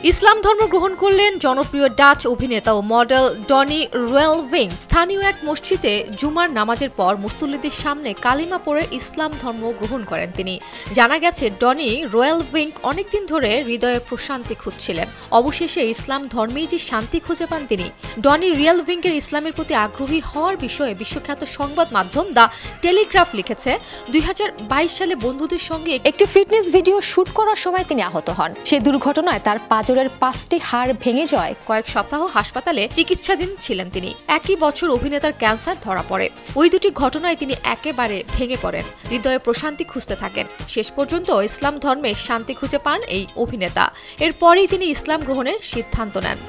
ইসলাম ধর্ম গ্রহণ করলেন জনপ্রিয় ডাচ অভিনেতা ও মডেল ডনি রয়েলভিং। স্থানীয় এক মসজিদে জুমার নামাজের পর মুসল্লিদের সামনে কালিমা পড়ে ইসলাম ধর্ম গ্রহণ করেন তিনি। জানা গেছে ডনি রয়েলভিং অনেকদিন ধরে হৃদয়ের প্রশান্তি খুঁজছিলেন। অবশেষে ইসলাম ধর্মেই যে শান্তি খুঁজে পান তিনি। ডনি রয়েলভিং এর ইসলামের প্রতি আগ্রহী হওয়ার বিষয়ে বিশ্বখ্যাত সংবাদ মাধ্যম দ্য টেলিগ্রাফ লিখেছে, 2022 সালে বন্ধুদের সঙ্গে একটি ফিটনেস ভিডিও শুট করার সময় তিনি আহত হন। সেই দুর্ঘটনায় তার পাঁজরের 5টি হাড় ভেঙে যায়। কয়েক সপ্তাহ হাসপাতালে চিকিৎসাধীন ছিলেন তিনি। একই বছর অভিনেতার ক্যান্সার ধরা পড়ে। ওই দুটি ঘটনায় তিনি একেবারে ভেঙে পড়েন, হৃদয়ে প্রশান্তি খুঁজতে থাকেন। শেষ পর্যন্ত ইসলাম ধর্মে শান্তি খুঁজে পান এই অভিনেতা। এরপরেই তিনি ইসলাম গ্রহণের সিদ্ধান্ত নেন।